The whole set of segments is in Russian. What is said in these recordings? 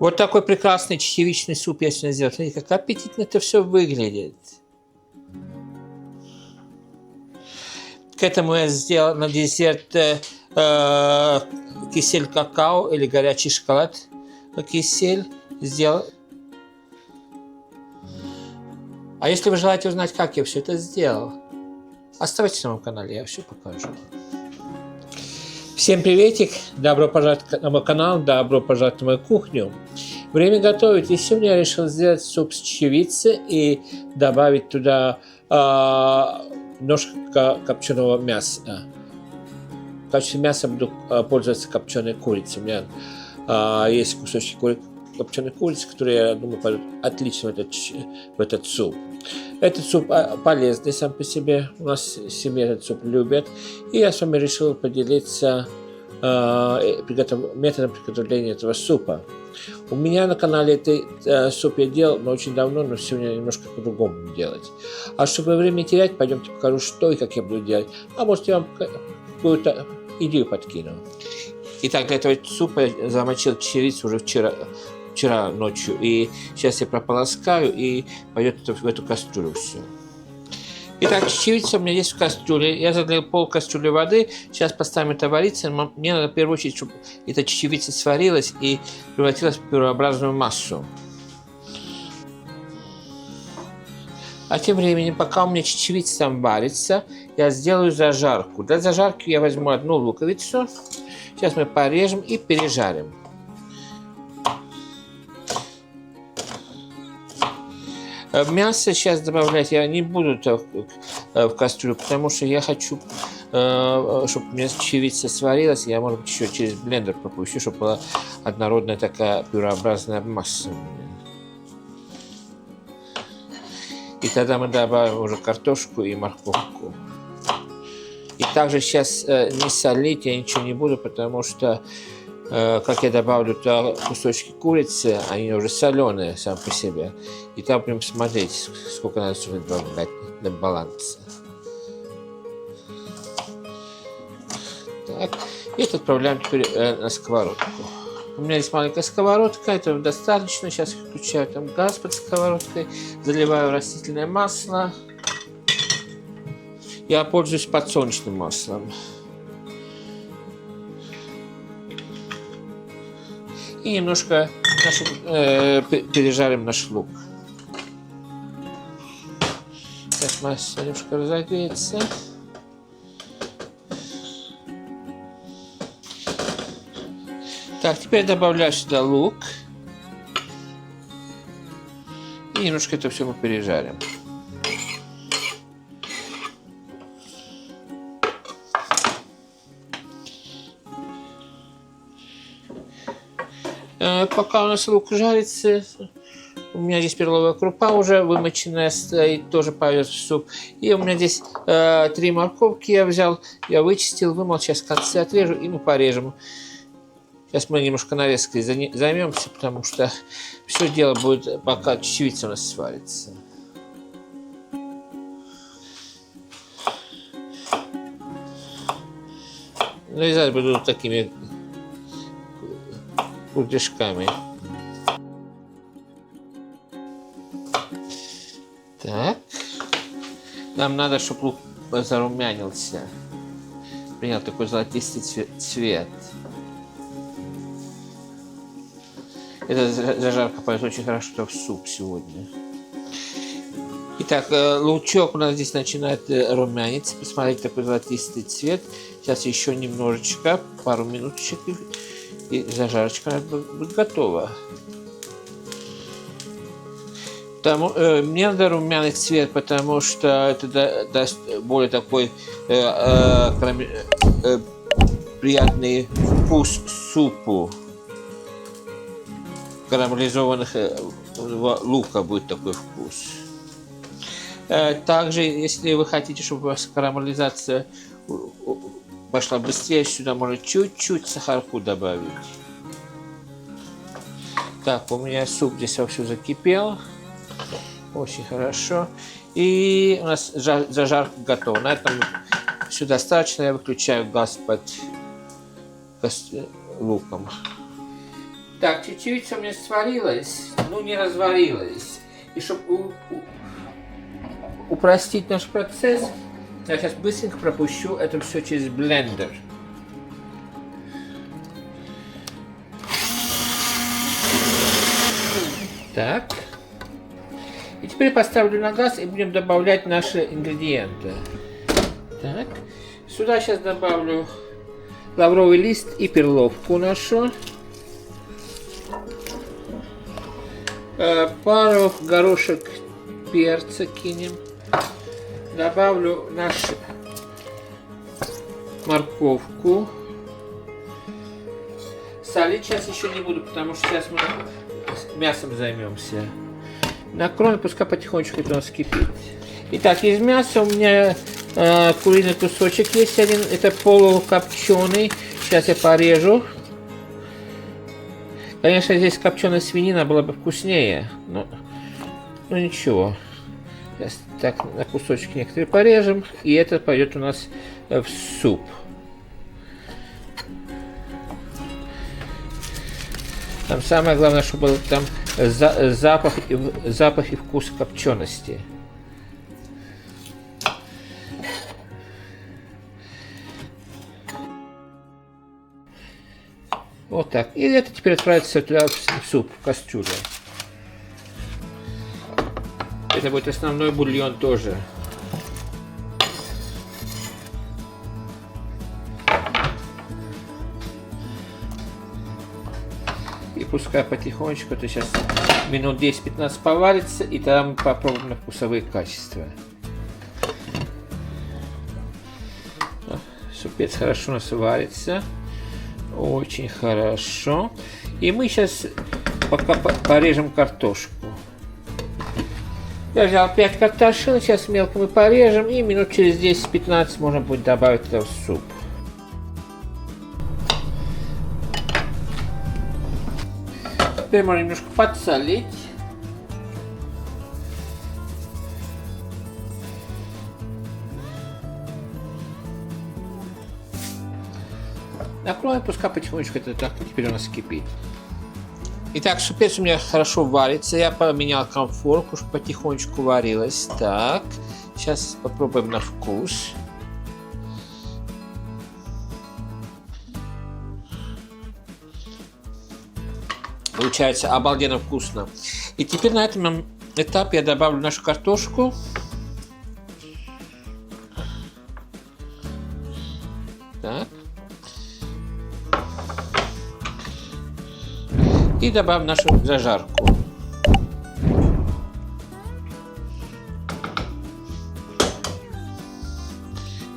Вот такой прекрасный чечевичный суп я сегодня сделал. Смотрите, как аппетитно это все выглядит. К этому я сделал на десерт кисель какао или горячий шоколад кисель. Сделал. А если вы желаете узнать, как я все это сделал, оставайтесь на моем канале, я все покажу. Всем приветик, добро пожаловать на мой канал, добро пожаловать на мою кухню. Время готовить. И сегодня я решил сделать суп с чечевицы и добавить туда немножко копченого мяса. В качестве мяса буду пользоваться копченой курицей. У меня есть кусочки копченой курицы, которые, я думаю, пойдут отлично в этот суп. Этот суп полезный сам по себе. У нас в семье этот суп любят. И я с вами решил поделиться методом приготовления этого супа. У меня на канале этот суп я делал, но очень давно, но сегодня немножко по-другому делать. А чтобы время не терять, пойдемте покажу, что и как я буду делать. А может, я вам какую-то идею подкину. Итак, для этого супа я замочил чечевицу уже вчера ночью. И сейчас я прополоскаю, и пойдет в эту кастрюлю все. Итак, чечевица у меня есть в кастрюле. Я залил пол кастрюли воды. Сейчас поставим это вариться. Мне надо в первую очередь, чтобы эта чечевица сварилась и превратилась в пюреобразную массу. А тем временем, пока у меня чечевица там варится, я сделаю зажарку. Для зажарки я возьму одну луковицу. Сейчас мы порежем и пережарим. Мясо сейчас добавлять я не буду в кастрюлю, потому что я хочу, чтобы у меня чечевица сварилась. Я, может быть, еще через блендер пропущу, чтобы была однородная такая пюреобразная масса. И тогда мы добавим уже картошку и морковку. И также сейчас не солить я ничего не буду, потому что, как я добавлю туда кусочки курицы, они уже соленые сам по себе. И там будем смотреть, сколько надо соли добавлять для баланса. Так, и это отправляем теперь на сковородку. У меня есть маленькая сковородка, этого достаточно. Сейчас я включаю там газ под сковородкой, заливаю растительное масло. Я пользуюсь подсолнечным маслом. И немножко пережарим наш лук. Сейчас масло немножко разогреется. Так, теперь добавляю сюда лук. И немножко это все мы пережарим. Пока у нас лук жарится, у меня здесь перловая крупа уже вымоченная стоит, тоже пойдет в суп. И у меня здесь 3 морковки я взял, я вычистил, вымыл, сейчас в конце отрежу и мы порежем. Сейчас мы немножко нарезкой займемся, потому что все дело будет, пока чечевица у нас сварится. Нарезать буду такими кругляшками. Так. Нам надо, чтобы лук зарумянился. Принял такой золотистый цвет. Эта зажарка пойдет очень хорошо в суп сегодня. Итак, лучок у нас здесь начинает румяниться. Посмотрите, такой золотистый цвет. Сейчас еще немножечко, пару минуточек, и зажарочка будет готова. Мне надо румяный цвет, потому что это даст более такой приятный вкус супу. Карамелизованных лука будет такой вкус. Также, если вы хотите, чтобы у вас карамелизация пошла быстрее, сюда можно чуть-чуть сахарку добавить. Так, у меня суп здесь вовсю закипел. Очень хорошо. И у нас зажарка готова. На этом все достаточно. Я выключаю газ под луком. Так, чечевица у меня сварилась, но не разварилась. И чтобы упростить наш процесс, я сейчас быстренько пропущу это все через блендер. Так. И теперь поставлю на газ и будем добавлять наши ингредиенты. Так. Сюда сейчас добавлю лавровый лист и перловку нашу. Пару горошек перца кинем. Добавлю нашу морковку. Солить сейчас еще не буду, потому что сейчас мы мясом займемся. Накроем, пускай потихонечку это у нас кипит. Итак, из мяса у меня куриный кусочек есть один. Это полукопченый. Сейчас я порежу. Конечно, здесь копченая свинина была бы вкуснее. Но ничего. Сейчас так на кусочки некоторые порежем. И это пойдет у нас в суп. Там самое главное, чтобы был там запах и вкус копчености. Вот так. И это теперь отправится туда в суп, в кастрюлю. Это будет основной бульон тоже. И пускай потихонечку, это сейчас минут 10-15 поварится, и тогда мы попробуем на вкусовые качества. Супец хорошо у нас варится. Очень хорошо. И мы сейчас пока порежем картошку. Я взял 5 картошин, сейчас мелко мы порежем, и минут через 10-15 можно будет добавить это в суп. Теперь можно немножко подсолить. Накроем, пускай потихонечку это так теперь у нас кипит. Итак, супец у меня хорошо варится. Я поменял конфорку, чтобы потихонечку варилась. Так, сейчас попробуем на вкус. Получается обалденно вкусно. И теперь на этом этапе я добавлю нашу картошку. Так. И добавим нашу зажарку.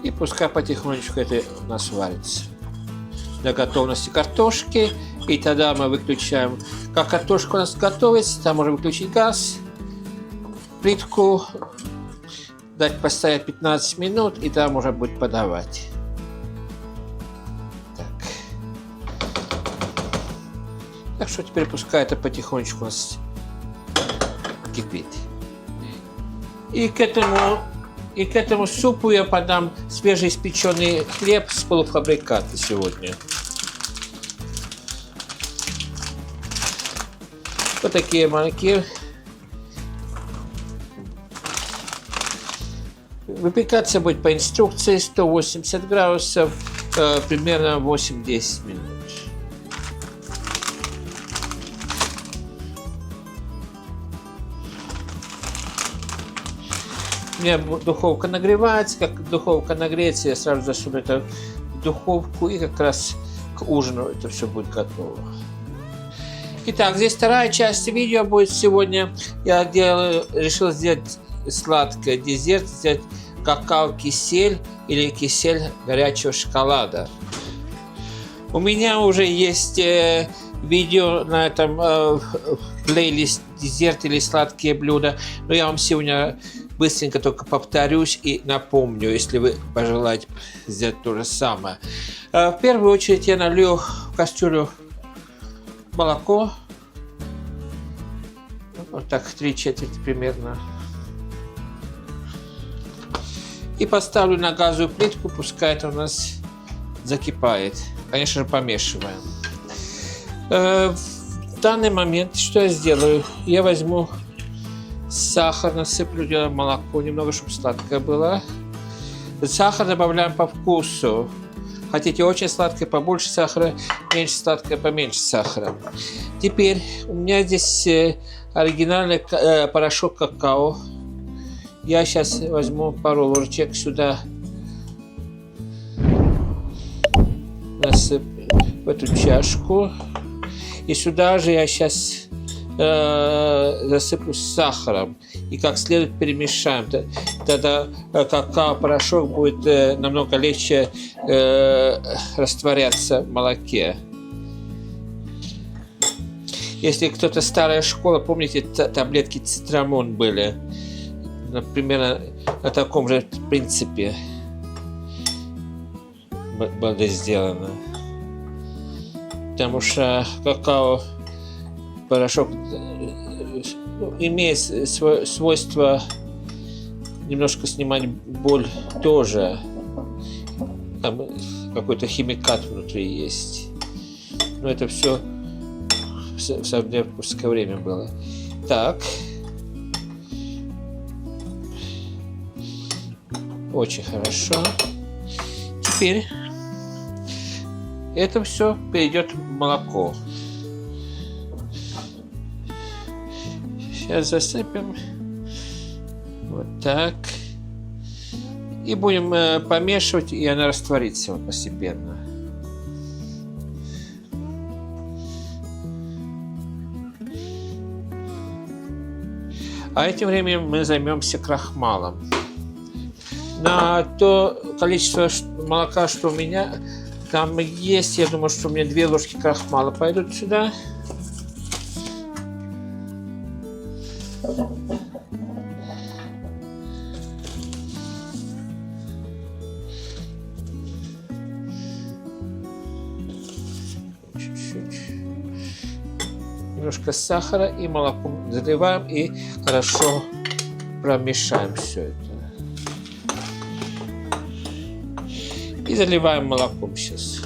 И пускай потихонечку это у нас варится. До готовности картошки. И тогда мы выключаем. Как картошка у нас готовится, там можно выключить газ, плитку, дать постоять 15 минут, и тогда можно будет подавать. Так что теперь пускай это потихонечку у нас кипит. И к этому супу я подам свежеиспеченный хлеб с полуфабриката сегодня. Вот такие маленькие. Выпекаться будет по инструкции 180 градусов, примерно 8-10 минут. У меня духовка нагревается, как духовка нагреется, я сразу засуну это в духовку, и как раз к ужину это все будет готово. Итак, здесь вторая часть видео будет сегодня. Я решил сделать сладкий десерт, сделать какао-кисель или кисель горячего шоколада. У меня уже есть видео на этом плейлист десерт или сладкие блюда, но я вам сегодня быстренько только повторюсь и напомню, если вы пожелаете сделать то же самое. В первую очередь я налью в кастрюлю молоко, вот так 3/4 примерно, и поставлю на газовую плитку, пускай это у нас закипает. Конечно же, помешиваем. В В данный момент что я сделаю? Я возьму сахар, насыплю, делаю молоко немного, чтобы сладкое было. Сахар добавляем по вкусу. Хотите очень сладкое, побольше сахара, меньше сладкое, поменьше сахара. Теперь у меня здесь оригинальный порошок какао. Я сейчас возьму пару ложечек сюда, насыплю в эту чашку. И сюда же я сейчас засыплю сахаром и как следует перемешаем. Тогда какао-порошок будет намного легче растворяться в молоке. Если кто-то старая школа, помните, таблетки цитрамон были? Например, на таком же принципе было сделано. Потому что какао-порошок имеет свойство немножко снимать боль тоже. Там какой-то химикат внутри есть. Но это все в советское время было. Так. Очень хорошо. Теперь это все перейдет в молоко. Сейчас засыпем. Вот так. И будем помешивать, и она растворится постепенно. А этим временем мы займемся крахмалом. На то количество молока, что у меня там есть, я думаю, что у меня 2 ложки крахмала пойдут сюда. Чуть-чуть. Немножко сахара и молоко заливаем и хорошо промешаем все это. И заливаем молоком сейчас.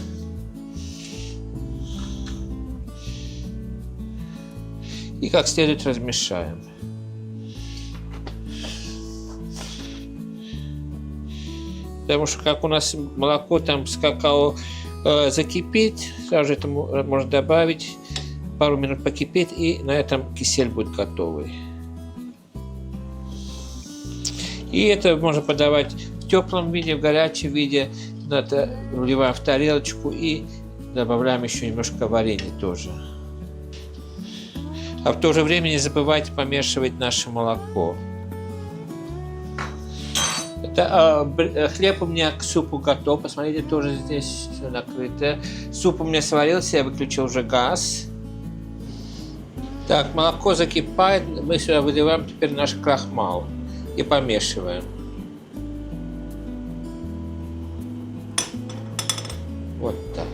И как следует размешаем. Потому что как у нас молоко там с какао закипит, сразу это можно добавить, пару минут покипит, и на этом кисель будет готовый. И это можно подавать в теплом виде, в горячем виде. Это вливаем в тарелочку и добавляем еще немножко варенья тоже. А в то же время не забывайте помешивать наше молоко. Это, хлеб у меня к супу готов. Посмотрите, тоже здесь все накрыто. Суп у меня сварился, я выключил уже газ. Так, молоко закипает. Мы сюда выливаем теперь наш крахмал и помешиваем. Вот так.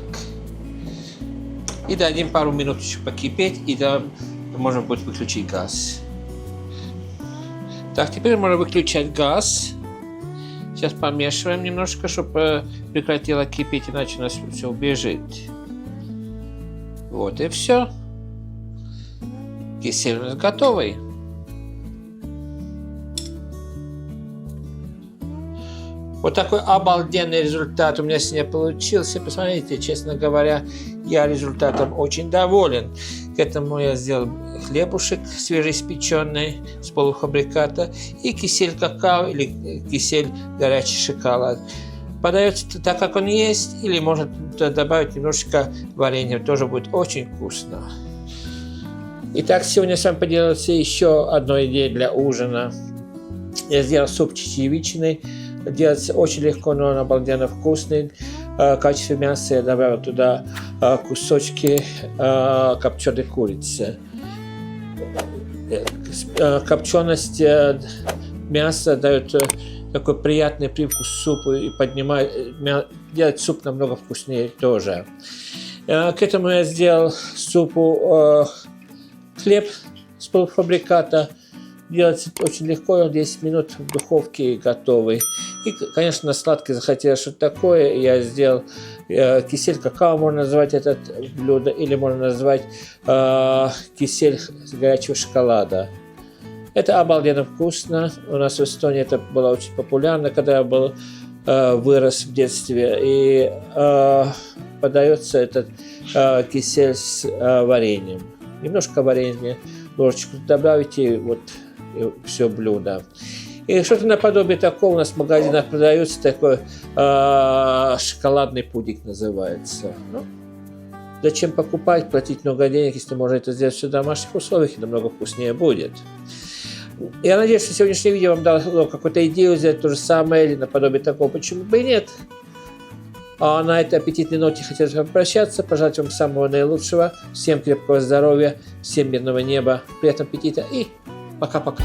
И дадим пару минут еще покипеть, и там можно будет выключить газ. Так, теперь можно выключать газ. Сейчас помешиваем немножко, чтобы прекратило кипеть, иначе у нас все убежит. Вот и все. Кисель у нас готовый. Вот такой обалденный результат у меня сегодня получился. Посмотрите, честно говоря, я результатом очень доволен. К этому я сделал хлебушек свежеиспеченный с полуфабриката и кисель какао или кисель горячий шоколад. Подается так, как он есть, или можно добавить немножечко варенья, тоже будет очень вкусно. Итак, сегодня я с вами поделился еще одной идеей для ужина. Я сделал суп чечевичный. Делается очень легко, но он обалденно вкусный. В качестве мяса я добавил туда кусочки копченой курицы. Копченость мяса дает такой приятный привкус супу и делает суп намного вкуснее тоже. К этому я сделал супу хлеб с полуфабриката, делается очень легко, он 10 минут в духовке готовый. И, конечно, на сладкое захотелось что-то такое, я сделал кисель какао, можно назвать это блюдо, или можно назвать кисель с горячего шоколада. Это обалденно вкусно. У нас в Эстонии это было очень популярно, когда я был, вырос в детстве. И подается этот кисель с вареньем. Немножко варенья, ложечку добавите, вот и все блюдо. И что-то наподобие такого у нас в магазинах продается, такой шоколадный пудинг называется. Ну, зачем покупать, платить много денег, если можно это сделать в домашних условиях, и намного вкуснее будет. Я надеюсь, что сегодняшнее видео вам дало какую-то идею сделать то же самое или наподобие такого, почему бы и нет. А на этой аппетитной ноте хотелось вам прощаться, пожелать вам самого наилучшего, всем крепкого здоровья, всем мирного неба, приятного аппетита и пока-пока.